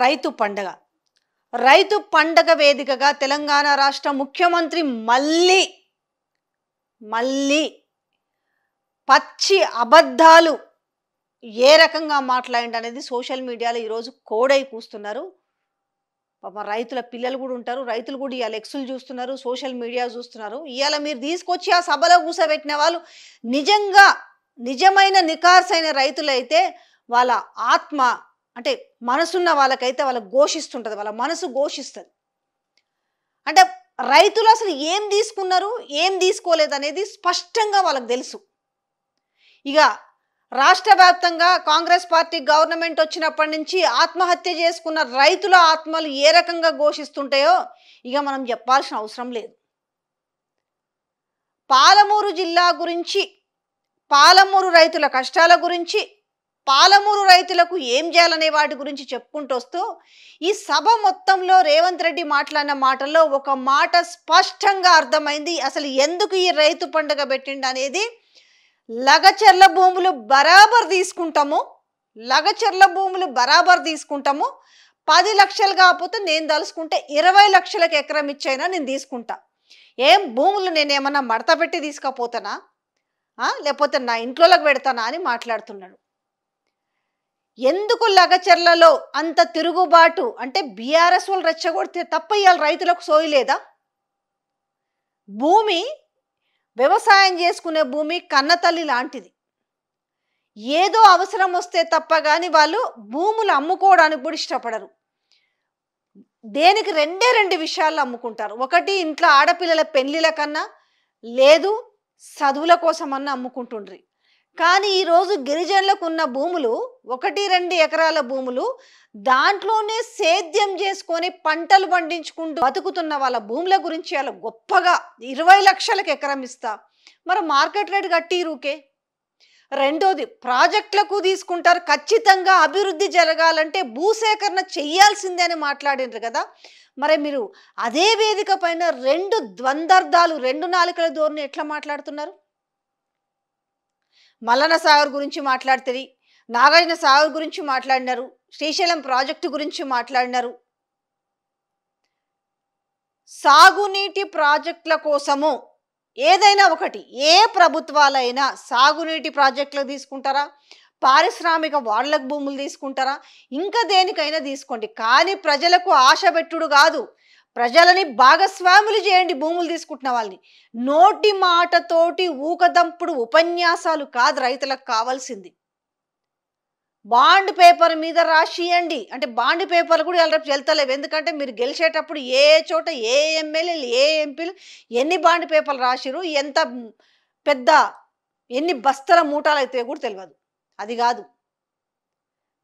రైతు పండగ రైతు పండగ వేదికగా తెలంగాణ రాష్ట్ర ముఖ్యమంత్రి మళ్ళీ పచ్చి అబద్ధాలు ఏ రకంగా మాట్లాడండి అనేది సోషల్ మీడియాలో ఈరోజు కోడై కూస్తున్నారు. పాపం రైతుల పిల్లలు కూడా ఉంటారు, రైతులు కూడా ఇవాళ ఎక్సులు చూస్తున్నారు, సోషల్ మీడియా చూస్తున్నారు. ఇవాళ మీరు తీసుకొచ్చి ఆ సభలో కూర్చోబెట్టిన వాళ్ళు నిజంగా నిజమైన నికార్సైన రైతులైతే వాళ్ళ ఆత్మ అంటే మనసున్న వాళ్ళకైతే వాళ్ళ ఘోషిస్తుంటుంది, వాళ్ళ మనసు ఘోషిస్తుంది. అంటే రైతులు అసలు ఏం తీసుకున్నారు ఏం తీసుకోలేదు అనేది స్పష్టంగా వాళ్ళకి తెలుసు. ఇక రాష్ట్ర వ్యాప్తంగా కాంగ్రెస్ పార్టీ గవర్నమెంట్ వచ్చినప్పటి నుంచి ఆత్మహత్య చేసుకున్న రైతుల ఆత్మలు ఏ రకంగా ఘోషిస్తుంటాయో ఇక మనం చెప్పాల్సిన అవసరం లేదు. పాలమూరు జిల్లా గురించి, పాలమూరు రైతుల కష్టాల గురించి, పాలమూరు రైతులకు ఏం చేయాలనే వాటి గురించి చెప్పుకుంటూ వస్తూ ఈ సభ మొత్తంలో రేవంత్ రెడ్డి మాట్లాడిన మాటల్లో ఒక మాట స్పష్టంగా అర్థమైంది. అసలు ఎందుకు ఈ రైతు పండుగ పెట్టిండు అనేది. లగచర్ల భూములు బరాబర్ తీసుకుంటాము, లగచర్ల భూములు బరాబర్ తీసుకుంటాము, 10 లక్షలు కాకపోతే నేను తలుసుకుంటే 20 లక్షలకు ఎకరం ఇచ్చైనా నేను తీసుకుంటా. ఏం భూములు నేనేమన్నా మడత పెట్టి తీసుకపోతానా లేకపోతే నా ఇంట్లోకి పెడతానా అని మాట్లాడుతున్నాడు. ఎందుకు లగచర్లలో అంత తిరుగుబాటు అంటే బీఆర్ఎస్ వాళ్ళు రెచ్చగొడితే తప్ప ఇవాళ రైతులకు సోయలేదా? భూమి వ్యవసాయం చేసుకునే భూమి కన్నతల్లి లాంటిది. ఏదో అవసరం వస్తే తప్ప కానీ వాళ్ళు భూములు అమ్ముకోవడానికి కూడా ఇష్టపడరు. దేనికి రెండు విషయాలు అమ్ముకుంటారు. ఒకటి ఇంట్లో ఆడపిల్లల పెళ్లిల కన్నా, లేదు చదువుల కోసమన్నా అమ్ముకుంటుండ్రి. కానీ ఈరోజు గిరిజనులకు ఉన్న భూములు 1-2 ఎకరాల భూములు, దాంట్లోనే సేద్యం చేసుకొని పంటలు పండించుకుంటూ బతుకుతున్న వాళ్ళ భూముల గురించి అలా గొప్పగా 20 లక్షలకు ఎకరం ఇస్తా. మరి మార్కెట్ రేట్ కట్టిరుకే. రెండోది ప్రాజెక్టులకు తీసుకుంటారు. ఖచ్చితంగా అభివృద్ధి జరగాలంటే భూసేకరణ చెయ్యాల్సిందే అని మాట్లాడినారు కదా. మరి మీరు అదే వేదిక పైన 2 ద్వంద్వార్థాలు, 2 నాలుకల ధోరణి ఎట్లా మాట్లాడుతున్నారు? మల్లన్న సాగర్ గురించి మాట్లాడుతుంది, నాగార్జున సాగర్ గురించి మాట్లాడినారు, శ్రీశైలం ప్రాజెక్టు గురించి మాట్లాడినారు. సాగునీటి ప్రాజెక్టుల కోసము ఏదైనా ఒకటి, ఏ ప్రభుత్వాలైనా సాగునీటి ప్రాజెక్టులు తీసుకుంటారా, పారిశ్రామిక వాడలకు భూములు తీసుకుంటారా, ఇంకా దేనికైనా తీసుకోండి. కానీ ప్రజలకు ఆశ పెట్టుడు కాదు, ప్రజలని భాగస్వాములు చేయండి. భూములు తీసుకుంటున్న వాళ్ళని నోటి మాటతోటి ఊకదంపుడు ఉపన్యాసాలు కాదు రైతులకు కావాల్సింది. బాండ్ పేపర్ మీద రాసియండి. అంటే బాండ్ పేపర్ కూడా రేపు వెళ్తలేవు. ఎందుకంటే మీరు గెలిచేటప్పుడు ఏ చోట ఏ ఎమ్మెల్యేలు ఏ ఎంపీలు ఎన్ని బాండ్ పేపర్లు రాసిరు, ఎంత పెద్ద ఎన్ని బస్తల మూటాలు అయితే కూడా తెలియదు. అది కాదు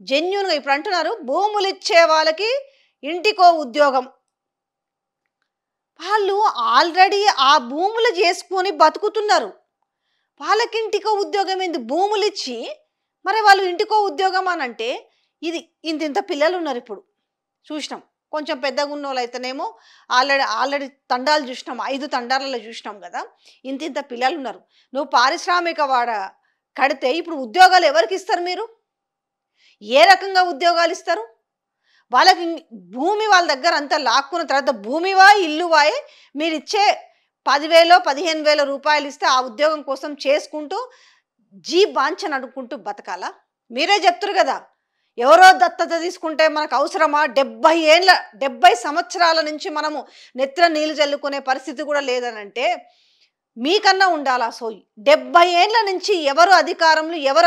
జెన్యూన్గా. ఇప్పుడు అంటున్నారు భూములు ఇచ్చే వాళ్ళకి ఇంటికో ఉద్యోగం. వాళ్ళు ఆల్రెడీ ఆ భూములు చేసుకొని బతుకుతున్నారు. వాళ్ళకి ఇంటికో ఉద్యోగం ఏంది? భూములు ఇచ్చి మరి వాళ్ళు ఇంటికో ఉద్యోగం అని అంటే ఇది ఇంత పిల్లలు ఉన్నారు. ఇప్పుడు చూసినాం, కొంచెం పెద్దగా ఉన్న వాళ్ళు అయితేనేమో ఆల్రెడీ తండాలు చూసినాం, 5 తండాలలో చూసినాం కదా. ఇంత పిల్లలు ఉన్నారు. నువ్వు పారిశ్రామిక వాడ కడితే ఇప్పుడు ఉద్యోగాలు ఎవరికి ఇస్తారు? మీరు ఏ రకంగా ఉద్యోగాలు ఇస్తారు? వాళ్ళకి భూమి వాళ్ళ దగ్గర అంతా లాక్కున్న తర్వాత భూమివా ఇల్లువాయే మీరు ఇచ్చే 10,000 15,000 రూపాయలు ఇస్తే ఆ ఉద్యోగం కోసం చేసుకుంటూ బాంచని అడుక్కుంటూ బతకాలా? మీరే చెప్తారు కదా, ఎవరో దత్తత తీసుకుంటే మనకు అవసరమా? 70 సంవత్సరాల నుంచి మనము నెత్తిన నీళ్లు చల్లుకునే పరిస్థితి కూడా లేదనంటే మీకన్నా ఉండాలా సోయి. 70 ఏళ్ల నుంచి ఎవరు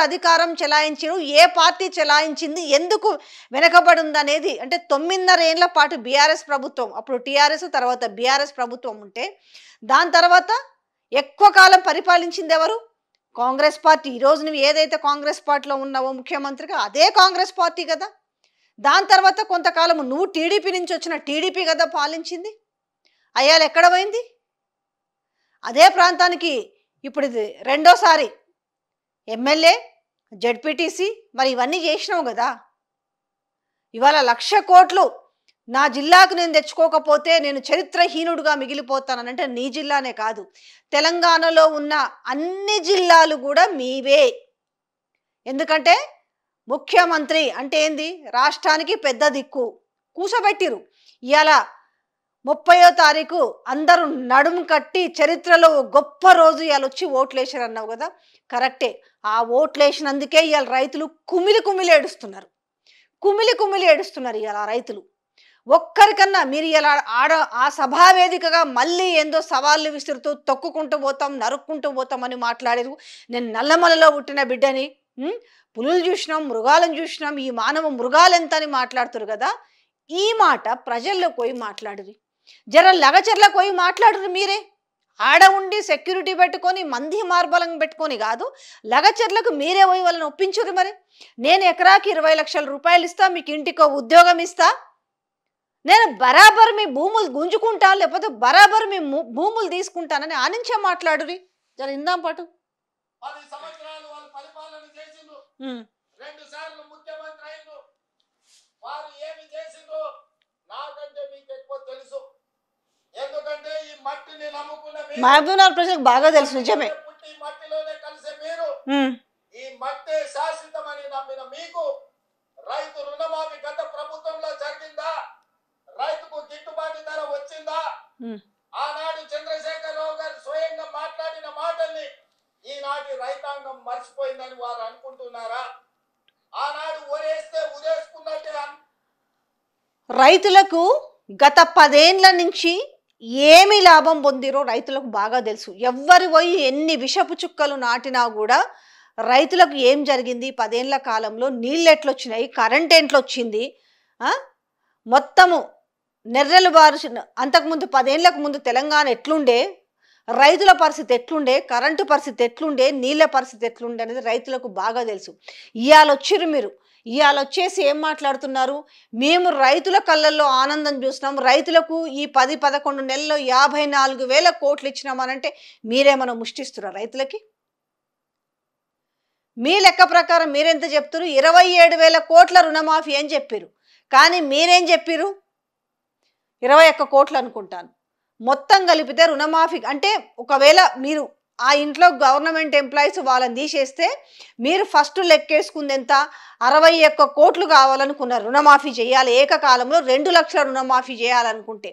అధికారం చెలాయించారు, ఏ పార్టీ చెలాయించింది, ఎందుకు వెనకబడి ఉందనేది. అంటే 9.5 ఏళ్ల పాటు బీఆర్ఎస్ ప్రభుత్వం, అప్పుడు టీఆర్ఎస్ తర్వాత బీఆర్ఎస్ ప్రభుత్వం ఉంటే దాని తర్వాత ఎక్కువ కాలం పరిపాలించింది ఎవరు? కాంగ్రెస్ పార్టీ. ఈరోజు నువ్వు ఏదైతే కాంగ్రెస్ పార్టీలో ఉన్నావో ముఖ్యమంత్రిగా అదే కాంగ్రెస్ పార్టీ కదా. దాని తర్వాత కొంతకాలం నువ్వు టీడీపీ నుంచి వచ్చిన టీడీపీ కదా పాలించింది. అయ్యాలు ఎక్కడ పోయింది? అదే ప్రాంతానికి ఇప్పుడు ఇది రెండోసారి ఎమ్మెల్యే, జడ్పీటీసీ, మరి ఇవన్నీ చేసినావు కదా. ఇవాళ 1,00,000 కోట్లు నా జిల్లాకు నేను తెచ్చుకోకపోతే నేను చరిత్రహీనుడుగా మిగిలిపోతానంటే నీ జిల్లానే కాదు, తెలంగాణలో ఉన్న అన్ని జిల్లాలు కూడా మీవే. ఎందుకంటే ముఖ్యమంత్రి అంటే ఏంది? రాష్ట్రానికి పెద్ద దిక్కు. కూసబెట్టిరు. ఇవాళ 30వ తారీఖు అందరూ నడుము కట్టి చరిత్రలో గొప్ప రోజు ఇవాళ వచ్చి ఓట్లేసారు అన్నావు కదా, కరెక్టే. ఆ ఓట్లేసినందుకే ఇవాళ రైతులు కుమిలి కుమిలి ఏడుస్తున్నారు. కుమిలి కుమిలి ఏడుస్తున్నారు ఇవాళ రైతులు. ఒక్కరికన్నా మీరు ఇలా ఆ సభావేదికగా మళ్ళీ ఏందో సవాళ్ళు విసురుతూ తొక్కుకుంటూ పోతాం, నరుక్కుంటూ పోతాం అని మాట్లాడారు. నేను నల్లమలలో పుట్టిన బిడ్డని, పులులు చూసినాం, మృగాలను చూసినాం, ఈ మానవ మృగాలు ఎంత అని మాట్లాడుతారు కదా. ఈ మాట ప్రజల్లో పోయి మాట్లాడురి, జర లగచర్లకు పోయి మాట్లాడురు. మీరే ఆడ ఉండి సెక్యూరిటీ పెట్టుకొని మంది మార్బలం పెట్టుకొని కాదు, లగచర్లకు మీరే పోయి వాళ్ళని ఒప్పించురు. మరి నేను ఎకరాకి 20 లక్షల రూపాయలు ఇస్తా, మీకు ఇంటికో ఉద్యోగం ఇస్తా, నేను బరాబర్ మీ భూములు గుంజుకుంటా, లేకపోతే బరాబర్ మీ భూములు తీసుకుంటానని ఆనించే మాట్లాడురి. జర ఇందాం పాటు. 10 సంవత్సరాలు వాళ్ళు పరిపాలన చేసిండ్రు, 2 సార్లు ముఖ్యమంత్రి అయిండ్రు. వారు ఏమి చేసిండ్రు నాకంటే మీకు ఎక్కువ తెలుసు. ఎందుకంటే ఈ మట్టిని నమ్ముకున్న మహబూబ్నగర్ ప్రజలకు బాగా తెలుసు. నిజమే. పుట్టి మట్టిలోనే కలిసే మీరు ఈ మట్టి శాశ్వతమని నమ్మిన మీకు రైతు రుణమాఫీ గత ప్రభుత్వంలో జరిగిందా? రైతుకు గిట్టుబాటు ధర వచ్చిందా? ఆనాడు చంద్రశేఖరరావు గారు స్వయంగా మాట్లాడిన మాటల్ని ఈనాటి రైతాంగం మర్చిపోయిందని వారు అనుకుంటున్నారా? ఆనాడు ఒరేస్తే ఉరేసుకున్నట్టే. రైతులకు గత 10 ఏళ్ల నుంచి ఏమి లాభం పొందిరో రైతులకు బాగా తెలుసు. ఎవ్వరి పోయి ఎన్ని విషపు చుక్కలు నాటినా కూడా రైతులకు ఏం జరిగింది, 10 ఏళ్ల కాలంలో నీళ్ళు ఎట్లొచ్చినాయి, కరెంట్ ఎట్లొచ్చింది, మొత్తము నెర్రెలు బారుసిన. అంతకుముందు 10 ఏళ్లకు ముందు తెలంగాణ ఎట్లుండే, రైతుల పరిస్థితి ఎట్లుండే, కరెంటు పరిస్థితి ఎట్లుండే, నీళ్ళ పరిస్థితి ఎట్లుండే అనేది రైతులకు బాగా తెలుసు. ఇవాళ వచ్చిర్రు మీరు, ఇవాళ వచ్చేసి ఏం మాట్లాడుతున్నారు? మేము రైతుల కళ్ళల్లో ఆనందం చూసినాం, రైతులకు ఈ 10-11 నెలల్లో 54,000 కోట్లు ఇచ్చినామనంటే మీరేమన్నా ముష్టిస్తురా రైతులకి? మీ లెక్క ప్రకారం మీరెంత చెప్తారు? 27,000 కోట్ల రుణమాఫీ అని చెప్పారు. కానీ మీరేం చెప్పారు? 21 కోట్లు అనుకుంటాను. మొత్తం కలిపితే రుణమాఫీ అంటే ఒకవేళ మీరు ఆ ఇంట్లో గవర్నమెంట్ ఎంప్లాయీస్ వాళ్ళని తీసేస్తే మీరు ఫస్ట్ లెక్కేసుకుంది ఎంత? 61 కోట్లు కావాలనుకున్నారు రుణమాఫీ చేయాలి. ఏకకాలంలో 2 లక్షల రుణమాఫీ చేయాలనుకుంటే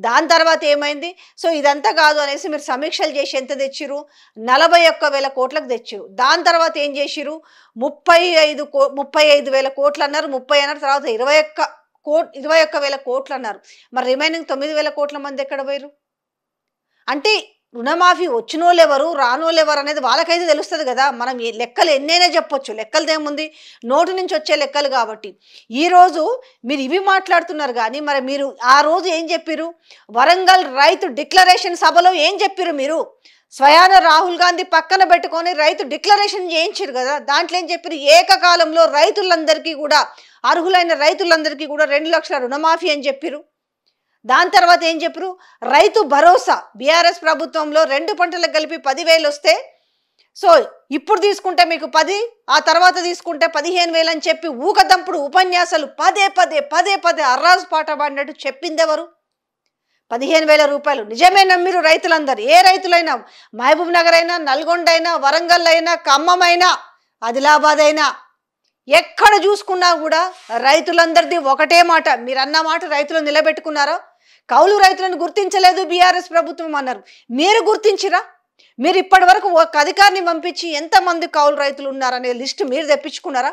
దాని తర్వాత ఏమైంది? సో ఇదంతా కాదు అనేసి మీరు సమీక్షలు చేసి ఎంత తెచ్చిరు? 41,000 కోట్లకు తెచ్చిరు. దాని తర్వాత ఏం చేసిరు? 35,000 కోట్లు అన్నారు, 30 అన్నారు, తర్వాత 21,000 కోట్లు అన్నారు. మరి రిమైనింగ్ 9,000 కోట్ల మంది ఎక్కడ పోయారు? అంటే రుణమాఫీ వచ్చినోళ్ళెవరు రానోళ్ళెవరు అనేది వాళ్ళకైతే తెలుస్తుంది కదా. మనం లెక్కలు ఎన్నైనా చెప్పొచ్చు, లెక్కలదేముంది, నోటి నుంచి వచ్చే లెక్కలు కాబట్టి. ఈరోజు మీరు ఇవి మాట్లాడుతున్నారు కానీ మరి మీరు ఆ రోజు ఏం చెప్పారు? వరంగల్ రైతు డిక్లరేషన్ సభలో ఏం చెప్పారు? మీరు స్వయాన రాహుల్ గాంధీ పక్కన పెట్టుకొని రైతు డిక్లరేషన్ చేయించారు కదా. దాంట్లో ఏం చెప్పారు? ఏకకాలంలో రైతులందరికీ కూడా, అర్హులైన రైతులందరికీ కూడా 2 లక్షల రుణమాఫీ అని చెప్పారు. దాని తర్వాత ఏం చెప్పారు? రైతు భరోసా బీఆర్ఎస్ ప్రభుత్వంలో 2 పంటలకు కలిపి 10,000 వస్తే, సో ఇప్పుడు తీసుకుంటే మీకు 10, ఆ తర్వాత తీసుకుంటే 15,000 అని చెప్పి ఊకదంపుడు ఉపన్యాసాలు పదే పదే అర్రాజు పాట పాడినట్టు చెప్పింది ఎవరు? 15,000 రూపాయలు నిజమే నమ్మిరు రైతులందరూ. ఏ రైతులైనా, మహబూబ్ నగర్ అయినా, నల్గొండ అయినా, వరంగల్ అయినా, ఖమ్మం అయినా, ఆదిలాబాద్ అయినా, ఎక్కడ చూసుకున్నా కూడా రైతులందరిది ఒకటే మాట. మీరు అన్న మాట రైతులు నిలబెట్టుకున్నారా? కౌలు రైతులను గుర్తించలేదు బీఆర్ఎస్ ప్రభుత్వం అన్నారు. మీరు గుర్తించిరా? మీరు ఇప్పటి వరకు ఒక అధికారిని పంపించి ఎంతమంది కౌలు రైతులు ఉన్నారనే లిస్టు మీరు తెప్పించుకున్నారా?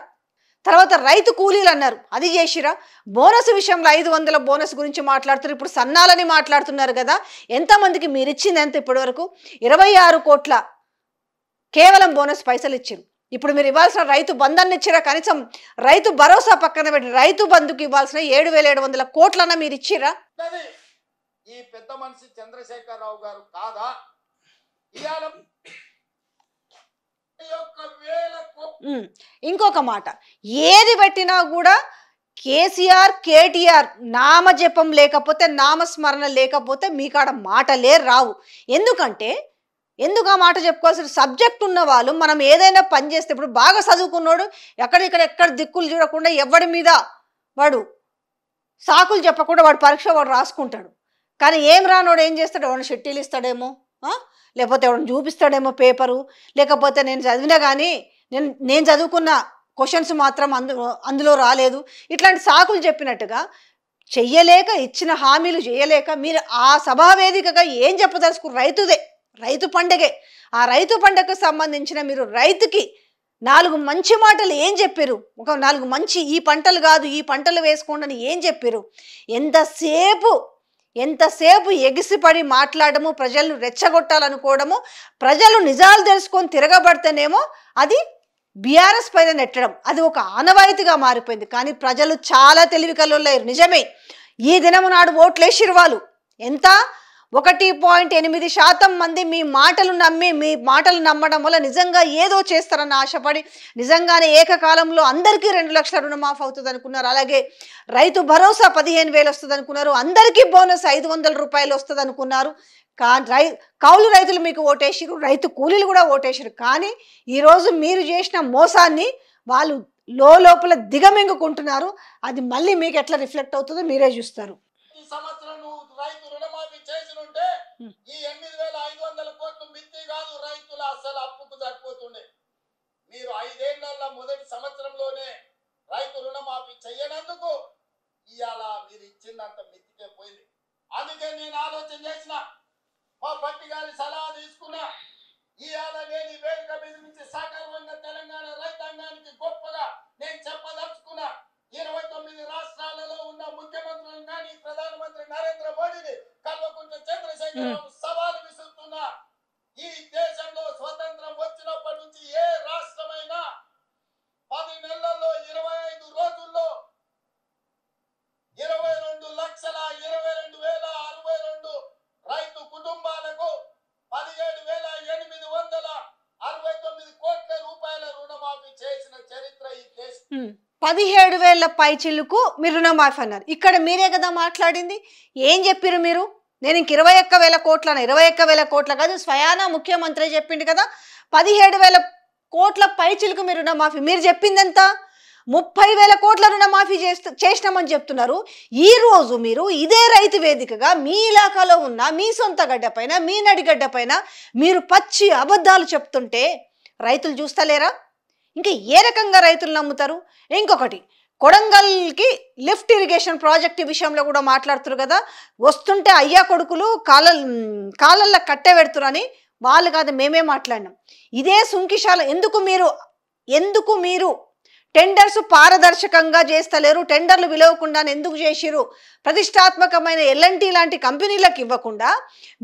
తర్వాత రైతు కూలీలు అన్నారు, అది చేసిరా? బోనస్ విషయంలో 500 బోనస్ గురించి మాట్లాడుతున్నారు, ఇప్పుడు సన్నాలని మాట్లాడుతున్నారు కదా. ఎంతమందికి మీరు ఇచ్చింది ఎంత? ఇప్పటి వరకు 26 కోట్ల కేవలం బోనస్ పైసలు ఇచ్చారు. ఇప్పుడు మీరు ఇవ్వాల్సిన రైతు బంధాన్ని ఇచ్చిరా? కనీసం రైతు భరోసా పక్కన పెట్టి రైతు బంధుకి ఇవ్వాల్సిన 7,700 కోట్లన్నా మీరు ఇచ్చిరా? ఈ పెద్ద మనిషి చంద్రశేఖరరావు గారు కాదా? ఇంకొక మాట, ఏది పెట్టినా కూడా కేసీఆర్ కేటీఆర్ నామజపం లేకపోతే, నామస్మరణ లేకపోతే మీకాడ మాటలే రావు. ఎందుకు ఆ మాట చెప్పుకోవాల్సిన సబ్జెక్ట్ ఉన్న వాళ్ళు మనం ఏదైనా పని చేస్తే, ఇప్పుడు బాగా చదువుకున్నాడు ఎక్కడ దిక్కులు చూడకుండా ఎవడి మీద వాడు సాకులు చెప్పకుండా వాడు పరీక్ష వాడు రాసుకుంటాడు. కానీ ఏం రానోడు ఏం చేస్తాడు? ఎవరైనా షెట్టీలు ఇస్తాడేమో, లేకపోతే ఎవరైనా చూపిస్తాడేమో పేపరు, లేకపోతే నేను చదివినా కానీ నేను చదువుకున్న క్వశ్చన్స్ మాత్రం అందులో రాలేదు, ఇట్లాంటి సాకులు చెప్పినట్టుగా చెయ్యలేక, ఇచ్చిన హామీలు చేయలేక మీరు ఆ సభావేదికగా ఏం చెప్పదలుచుకున్నారు? రైతు పండగే. ఆ రైతు పండగకు సంబంధించిన మీరు రైతుకి 4 మంచి మాటలు ఏం చెప్పారు? ఒక 4 మంచి, ఈ పంటలు కాదు ఈ పంటలు వేసుకోండి అని ఏం చెప్పారు? ఎంతసేపు ఎగిసిపడి మాట్లాడము, ప్రజలను రెచ్చగొట్టాలనుకోవడము, ప్రజలు నిజాలు తెలుసుకొని తిరగబడితేనేమో అది బీఆర్ఎస్ పైన నెట్టడం, అది ఒక ఆనవాయితీగా మారిపోయింది. కానీ ప్రజలు చాలా తెలివి కల్లోలేరు. నిజమే, ఈ దినము నాడు ఓట్లేసిరు వాళ్ళు. ఎంత? 1.8% మంది మీ మాటలు నమ్మడం వల్ల నిజంగా ఏదో చేస్తారన్న ఆశపడి నిజంగానే ఏకకాలంలో అందరికీ 2 లక్షల రుణమాఫీ అవుతుంది అనుకున్నారు. అలాగే రైతు భరోసా 15,000 వస్తుంది అనుకున్నారు. అందరికీ బోనస్ 500 రూపాయలు వస్తుంది అనుకున్నారు. కౌలు రైతులు మీకు ఓటేసిరు, రైతు కూలీలు కూడా ఓటేసిరు. కానీ ఈరోజు మీరు చేసిన మోసాన్ని వాళ్ళు లోపల దిగమింగుకుంటున్నారు. అది మళ్ళీ మీకు ఎట్లా రిఫ్లెక్ట్ అవుతుందో మీరే చూస్తారు. ఈ సంవత్సరం నువ్వు రైతు రుణమాఫీ చేసినుంటే ఈ 8,500 కోట్లు మిత్తి కాదు, రైతుల అసలు అప్పుకు సరిపోతుండే. మీరు 5 ఏళ్ల మొదటి సంవత్సరంలోనే రైతు రుణమాఫీ చెయ్యనందుకు ఇవాళ మీరు ఇచ్చిందంత మిత్తికే పోయింది. అందుకే నేను ఆలోచన చేసిన, మా పట్టి గారి సలహా తీసుకున్నా. ఇవాళ నేను ఈ వేదిక మీద నుంచి సగర్వంగా తెలంగాణ రైతాంగానికి గొప్పగా నేను చెప్పదలుచుకున్నా. 29 రాష్ట్రాలలో ఉన్న ముఖ్యమంత్రులను కానీ ప్రధానమంత్రి నరేంద్ర మోడీని కల్వకుంట్ల చంద్రశేఖరరావు సవాలు విసురుతున్నా. ఈ దేశంలో స్వతంత్రం వచ్చినప్పటి నుంచి ఏ రాష్ట్రమైనా 10 నెలల్లో 25 రోజుల్లో 22,22,062 రైతు కుటుంబాలకు 17,869 కోట్ల రూపాయల రుణమాఫీ చేసిన చరిత్ర ఈ దేశం. 17,000 పైచిలకు మీరు రుణమాఫీ అన్నారు. ఇక్కడ మీరే కదా మాట్లాడింది. ఏం చెప్పారు మీరు? నేను ఇంక 21,000 కోట్ల 21,000 కోట్ల కాదు, స్వయాన ముఖ్యమంత్రి చెప్పిండు కదా 17,000 కోట్ల పైచిలకు మీరు రుణమాఫీ. మీరు చెప్పింది ఎంత? 30,000 కోట్ల రుణమాఫీ చేసినామని చెప్తున్నారు. ఈ రోజు మీరు ఇదే రైతు వేదికగా మీ ఇలాకాలో ఉన్న మీ సొంత గడ్డ పైన, మీ నడిగడ్డ పైన మీరు పచ్చి అబద్ధాలు చెప్తుంటే రైతులు చూస్తలేరా? ఇంకా ఏ రకంగా రైతులు నమ్ముతారు? ఇంకొకటి, కొడంగల్కి లిఫ్ట్ ఇరిగేషన్ ప్రాజెక్ట్ విషయంలో కూడా మాట్లాడుతున్నారు కదా. వస్తుంటే అయ్యా కొడుకులు కాళ్ళల్లో కట్టె పెడుతురని వాళ్ళు కాదు, మేమే మాట్లాడినాం. ఇదే సుంకిశాల ఎందుకు మీరు టెండర్స్ పారదర్శకంగా చేస్తలేరు? టెండర్లు విలువకుండా ఎందుకు చేసిరు? ప్రతిష్టాత్మకమైన ఎల్ఎన్టీ లాంటి కంపెనీలకు ఇవ్వకుండా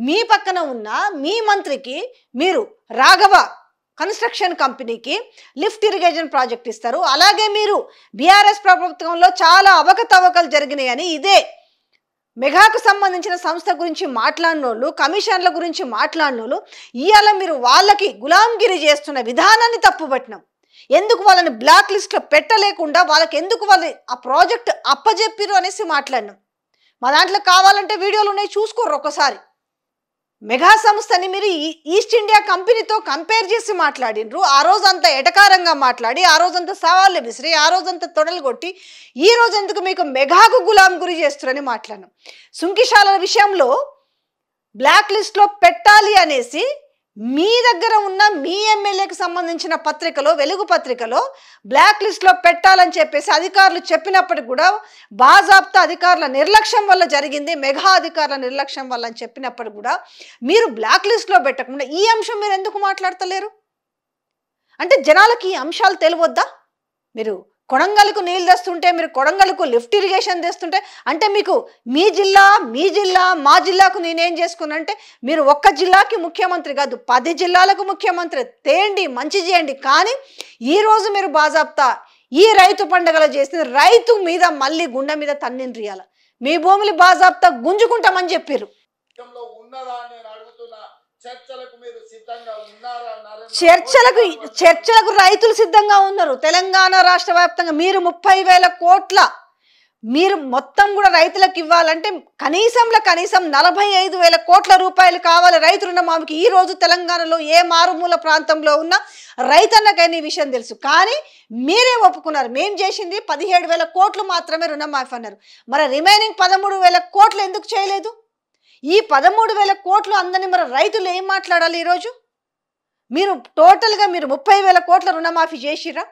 మీ పక్కన ఉన్న మీ మంత్రికి మీరు రాఘవ కన్స్ట్రక్షన్ కంపెనీకి లిఫ్ట్ ఇరిగేషన్ ప్రాజెక్ట్ ఇస్తారు. అలాగే మీరు బీఆర్ఎస్ ప్రభుత్వంలో చాలా అవకతవకలు జరిగినాయని ఇదే మెగాకు సంబంధించిన సంస్థ గురించి మాట్లాడినోళ్ళు, కమిషన్ల గురించి మాట్లాడినోళ్ళు ఇవాళ మీరు వాళ్ళకి గులాంగిరి చేస్తున్న విధానాన్ని తప్పుపట్టినాం. ఎందుకు వాళ్ళని బ్లాక్ లిస్ట్లో పెట్టలేకుండా వాళ్ళకి ఎందుకు వాళ్ళు ఆ ప్రాజెక్ట్ అప్పజెప్పిరు అనేసి మాట్లాడినాం. మా దాంట్లో కావాలంటే వీడియోలు ఉన్నాయి, చూసుకోరు ఒకసారి. మెగా సంస్థని మీరు ఈస్ట్ ఇండియా కంపెనీతో కంపేర్ చేసి మాట్లాడినరు. ఆ రోజంతా ఎటకారంగా మాట్లాడి, ఆ రోజంతా సవాళ్ళు విసిరి, ఆ రోజంతా తొడలు కొట్టి, ఈ రోజు ఎందుకు మీకు మెగాకు గులాం గురి చేస్తారని మాట్లాడినాం. సుంకిశాల విషయంలో బ్లాక్ లిస్ట్లో పెట్టాలి అనేసి మీ దగ్గర ఉన్న మీ ఎమ్మెల్యేకి సంబంధించిన పత్రికలో, వెలుగు పత్రికలో బ్లాక్ లిస్ట్లో పెట్టాలని చెప్పేసి అధికారులు చెప్పినప్పటికి కూడా బాజాప్తా అధికారుల నిర్లక్ష్యం వల్ల జరిగింది, మెగా అధికారుల నిర్లక్ష్యం వల్ల అని చెప్పినప్పటికి కూడా మీరు బ్లాక్ లిస్ట్లో పెట్టకుండా ఈ అంశం మీరు ఎందుకు మాట్లాడతలేరు? అంటే జనాలకి ఈ అంశాలు తెలియవద్దా? మీరు కొడంగల్కు నీళ్ళు తెస్తుంటే, మీరు కొడంగల్కు లిఫ్ట్ ఇరిగేషన్ తెస్తుంటే, అంటే మీకు మీ జిల్లా మా జిల్లాకు నేనేం చేసుకున్నానంటే, మీరు ఒక్క జిల్లాకి ముఖ్యమంత్రి కాదు 10 జిల్లాలకు ముఖ్యమంత్రి తేండి, మంచి చేయండి. కానీ ఈరోజు మీరు బాజాప్తా ఈ రైతు పండుగలు చేసిన రైతు మీద మళ్ళీ గుండె మీద తన్నిండ్రియాల మీ భూములు బాజాప్తా గుంజుకుంటామని చెప్పారు. చర్చలకు రైతులు సిద్ధంగా ఉన్నారు. తెలంగాణ రాష్ట్ర వ్యాప్తంగా మీరు 30,000 కోట్ల మీరు మొత్తం కూడా రైతులకు ఇవ్వాలంటే కనీసం 45,000 కోట్ల రూపాయలు కావాలి రైతు రుణమాఫీకి. ఈ రోజు తెలంగాణలో ఏ మారుమూల ప్రాంతంలో ఉన్న రైతన్నకైనా ఈ విషయం తెలుసు. కానీ మీరే ఒప్పుకున్నారు, మేం చేసింది 17,000 కోట్లు మాత్రమే రుణమాఫీ అన్నారు. మరి రిమైనింగ్ 13,000 కోట్లు ఎందుకు చేయలేదు? ఈ 13,000 కోట్లు అందని మరి రైతులు ఏం మాట్లాడాలి? ఈరోజు మీరు టోటల్గా మీరు 30,000 కోట్ల రుణమాఫీ చేసిరా?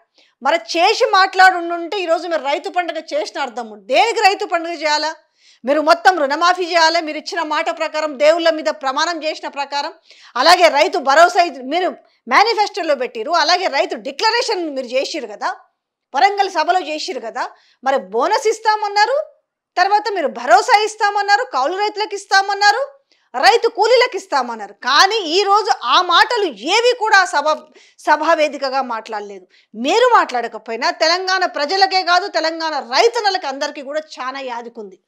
మరి చేసి మాట్లాడుంటే ఈరోజు మీరు రైతు పండుగ చేసిన అర్థం దేనికి రైతు పండుగ చేయాలా? మీరు మొత్తం రుణమాఫీ చేయాలి, మీరు ఇచ్చిన మాట ప్రకారం దేవుళ్ళ మీద ప్రమాణం చేసిన ప్రకారం, అలాగే రైతు భరోసా మీరు మేనిఫెస్టోలో పెట్టిరు, అలాగే రైతు డిక్లరేషన్ మీరు చేసిరు కదా, వరంగల్ సభలో చేసిరు కదా. మరి బోనస్ ఇస్తామన్నారు, తర్వాత మీరు భరోసా ఇస్తామన్నారు, కౌలు రైతులకు ఇస్తామన్నారు, రైతు కూలీలకు ఇస్తామన్నారు. కానీ ఈరోజు ఆ మాటలు ఏవి కూడా సభా వేదికగా మాట్లాడలేదు. మీరు మాట్లాడకపోయినా తెలంగాణ ప్రజలకే కాదు, తెలంగాణ రైతన్నలకి అందరికీ కూడా చాలా యాదుకుంది.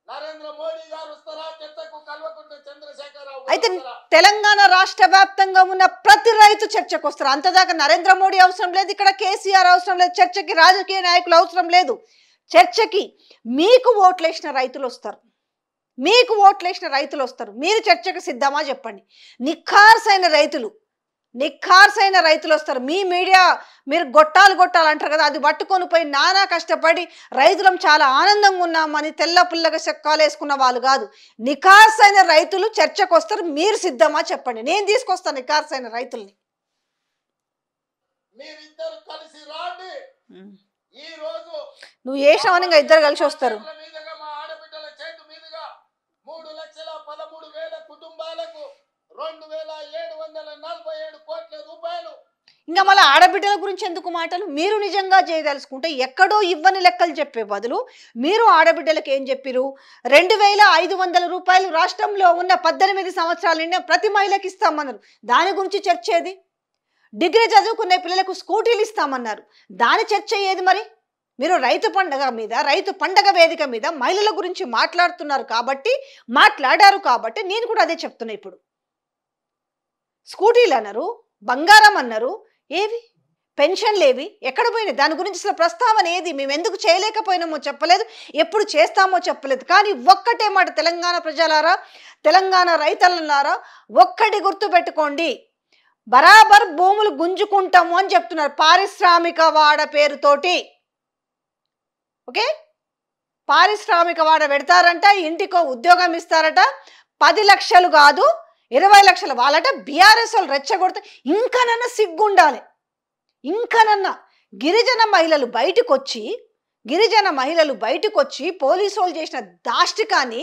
నరేంద్ర మోడీ గారు వస్తారా చర్చకు? కల్వకుంట్ల చంద్రశేఖరరావు అయితే తెలంగాణ రాష్ట్ర వ్యాప్తంగా ఉన్న ప్రతి రైతు చర్చకు వస్తారు. అంతదాకా నరేంద్ర మోడీ అవసరం లేదు, ఇక్కడ కేసీఆర్ అవసరం లేదు, చర్చకి రాజకీయ నాయకులు అవసరం లేదు. చర్చకి మీకు ఓట్లేసిన రైతులు వస్తారు, మీకు ఓట్లేసిన రైతులు వస్తారు. మీరు చర్చకు సిద్ధమా చెప్పండి. నిఖార్సైన రైతులు వస్తారు. మీ మీడియా మీరు గొట్టాలు అంటారు కదా, అది పట్టుకొని పోయి నానా కష్టపడి రైతులం చాలా ఆనందంగా ఉన్నామని తెల్ల పుల్లగా చెక్కాలు వేసుకున్న వాళ్ళు కాదు. నిఖార్సైన రైతులు చర్చకు వస్తారు. మీరు సిద్ధమా చెప్పండి. నేను తీసుకొస్తాను నిఖార్సైన రైతుల్ని. మీరిద్దరు కలిసి రాండి. ఈ రోజు నువ్వు ఏ శ్రవణంగా ఇద్దరు కలిసి వస్తారు. మా ఆడబిడ్డల చేతి మీదుగా 3,13,000 కుటుంబాలకు 2,747 కోట్ల రూపాయలు. ఇంకా మళ్ళీ ఆడబిడ్డల గురించి ఎందుకు మాటలు? మీరు నిజంగా చేయదలుచుకుంటే ఎక్కడో ఇవ్వని లెక్కలు చెప్పే బదులు మీరు ఆడబిడ్డలకు ఏం చెప్పిరు? 2,500 రూపాయలు రాష్ట్రంలో ఉన్న 18 సంవత్సరాలు నిండిన ప్రతి మహిళకి ఇస్తామన్నారు. దాని గురించి చర్చ ఏది? డిగ్రీ చదువుకునే పిల్లలకు స్కూటీలు ఇస్తామన్నారు. దాని చర్చ ఏది? మరి మీరు రైతు పండగ వేదిక మీద మహిళల గురించి మాట్లాడారు కాబట్టి నేను కూడా అదే చెప్తున్నా. ఇప్పుడు స్కూటీలు అన్నారు, బంగారం అన్నారు, ఏవి పెన్షన్లు ఏవి? ఎక్కడ పోయినాయి? దాని గురించి అసలు ప్రస్తావన ఏది? మేము ఎందుకు చేయలేకపోయినామో చెప్పలేదు, ఎప్పుడు చేస్తామో చెప్పలేదు. కానీ ఒక్కటే మాట తెలంగాణ ప్రజలారా, తెలంగాణ రైతులారా, ఒక్కటి గుర్తుపెట్టుకోండి, బరాబర్ భూములు గుంజుకుంటాము అని చెప్తున్నారు పారిశ్రామిక వాడ పేరుతోటి. ఓకే, పారిశ్రామిక వాడ పెడతారంట, ఇంటికో ఉద్యోగం ఇస్తారట, 10 లక్షలు కాదు 20 లక్షలు వాళ్ళట. బీఆర్ఎస్ వాళ్ళు రెచ్చగొడితే ఇంకానన్నా సిగ్గుండాలి. ఇంకానన్నా గిరిజన మహిళలు బయటకు వచ్చి పోలీసు వాళ్ళు చేసిన దాష్టికాన్ని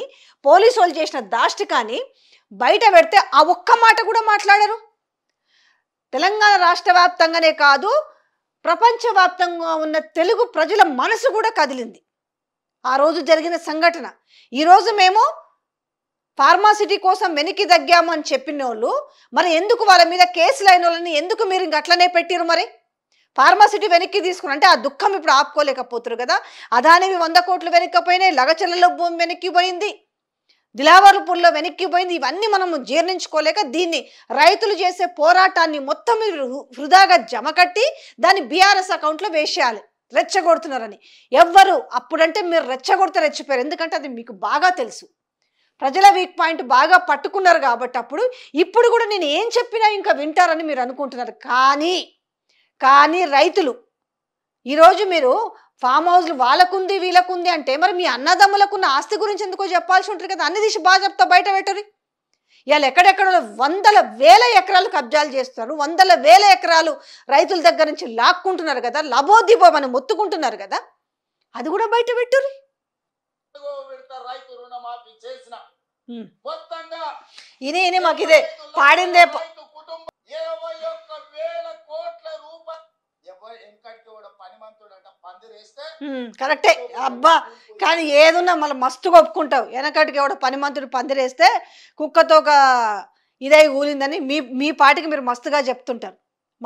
బయట పెడితే ఆ ఒక్క మాట కూడా మాట్లాడరు. తెలంగాణ రాష్ట్ర వ్యాప్తంగానే కాదు, ప్రపంచవ్యాప్తంగా ఉన్న తెలుగు ప్రజల మనసు కూడా కదిలింది ఆ రోజు జరిగిన సంఘటన. ఈరోజు మేము ఫార్మాసిటీ కోసం వెనక్కి తగ్గాము అని చెప్పిన వాళ్ళు మరి ఎందుకు వాళ్ళ మీద కేసులు అయిన వాళ్ళని ఎందుకు మీరు ఇంక అట్లనే పెట్టిరు? మరి ఫార్మాసిటీ వెనక్కి తీసుకుని అంటే ఆ దుఃఖం ఇప్పుడు ఆపుకోలేకపోతున్నారు కదా. అదానివి 100 కోట్లు వెనక్కిపోయినాయి, లగచర్లలో భూమి వెనక్కిపోయింది, దిలావర్పూర్లో వెనక్కిపోయింది. ఇవన్నీ మనము జీర్ణించుకోలేక దీన్ని రైతులు చేసే పోరాటాన్ని మొత్తం వృధాగా జమ కట్టి దాన్ని బీఆర్ఎస్ అకౌంట్లో వేసేయాలి, రెచ్చగొడుతున్నారని. ఎవ్వరు అప్పుడంటే మీరు రెచ్చగొడితే రెచ్చిపోయారు, ఎందుకంటే అది మీకు బాగా తెలుసు. ప్రజల వీక్ పాయింట్ బాగా పట్టుకున్నారు కాబట్టి ఇప్పుడు కూడా నేను ఏం చెప్పినా ఇంకా వింటారని మీరు అనుకుంటున్నారు. కానీ రైతులు ఈరోజు మీరు ఫామ్ హౌస్లు వాళ్ళకుంది వీళ్ళకుంది అంటే మరి మీ అన్నదమ్ములకున్న ఆస్తి గురించి ఎందుకో చెప్పాల్సి ఉంటుంది కదా. అన్ని తీసి బాగా చెప్తా బయట పెట్టరు. ఇవాళ ఎక్కడెక్కడ 100,000 ఎకరాలు కబ్జాలు చేస్తున్నారు, 100,000 ఎకరాలు రైతుల దగ్గర నుంచి లాక్కుంటున్నారు కదా, లబోదిబో అని మొత్తుకుంటున్నారు కదా, అది కూడా బయట పెట్టరు. రైతు రుణమాఫీ చేసిన మొత్తంగా ఇదే మాకు ఇదే పాడిందే 21,000 కోట్ల రూపాయలు. ఎంకటికి కూడా పనిమంతుడు అంట పందిరేస్తే కరెక్టే అబ్బా. కానీ ఏదున్నా మళ్ళీ మస్తుగా ఒప్పుకుంటావు. వెనకటికి ఎవడ పనిమంతుడు పందిరేస్తే కుక్కతో ఒక ఇదై ఊలిందని మీ పాటికి మీరు మస్తుగా చెప్తుంటారు,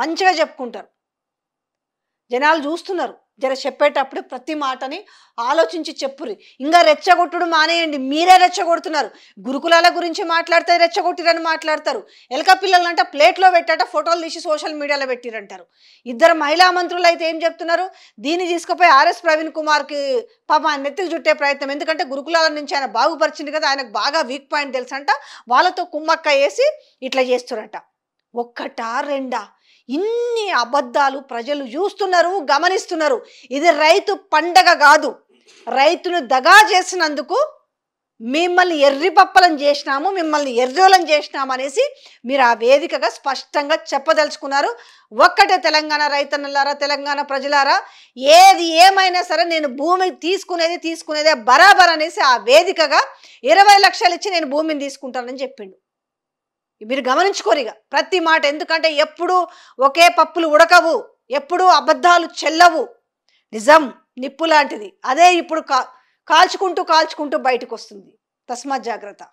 మంచిగా చెప్పుకుంటారు. జనాలు చూస్తున్నారు. జర చెప్పేటప్పుడు ప్రతి మాటని ఆలోచించి చెప్పురి. ఇంకా రెచ్చగొట్టుడు మానేయండి. మీరే రెచ్చగొడుతున్నారు. గురుకులాల గురించి మాట్లాడితే రెచ్చగొట్టిరని మాట్లాడతారు. ఎలక పిల్లలంట ప్లేట్లో పెట్టాట ఫోటోలు తీసి సోషల్ మీడియాలో పెట్టిరంటారు. 2 మహిళా మంత్రులు అయితే ఏం చెప్తున్నారు? దీన్ని తీసుకుపోయి ఆర్ఎస్ ప్రవీణ్ కుమార్కి పాప నెత్తికి చుట్టే ప్రయత్నం. ఎందుకంటే గురుకులాల నుంచి ఆయన బాగుపరిచింది కదా, ఆయనకు బాగా వీక్ పాయింట్ తెలుసంట. వాళ్ళతో కుమ్మక్క వేసి ఇట్లా చేస్తురట. ఒక్కటా రెండా? ఇన్ని అబద్ధాలు ప్రజలు చూస్తున్నారు, గమనిస్తున్నారు. ఇది రైతు పండగ కాదు. రైతును దగా చేసినందుకు మిమ్మల్ని ఎర్రిపప్పలం చేసినాము, మిమ్మల్ని ఎర్రోలం చేసినాము అనేసి మీరు ఆ వేదికగా స్పష్టంగా చెప్పదలుచుకున్నారు. ఒక్కటే తెలంగాణ రైతన్నలారా, తెలంగాణ ప్రజలారా, ఏది ఏమైనా సరే నేను భూమి తీసుకునేదే బరాబర్ అనేసి ఆ వేదికగా 20 లక్షలు ఇచ్చి నేను భూమిని తీసుకుంటానని చెప్పిండు. మీరు గమనించుకోరిగా ప్రతి మాట, ఎందుకంటే ఎప్పుడు ఒకే పప్పులు ఉడకవు, ఎప్పుడూ అబద్ధాలు చెల్లవు. నిజం నిప్పు లాంటిది, అదే ఇప్పుడు కాల్చుకుంటూ బయటకు వస్తుంది. తస్మాత్ జాగ్రత్త.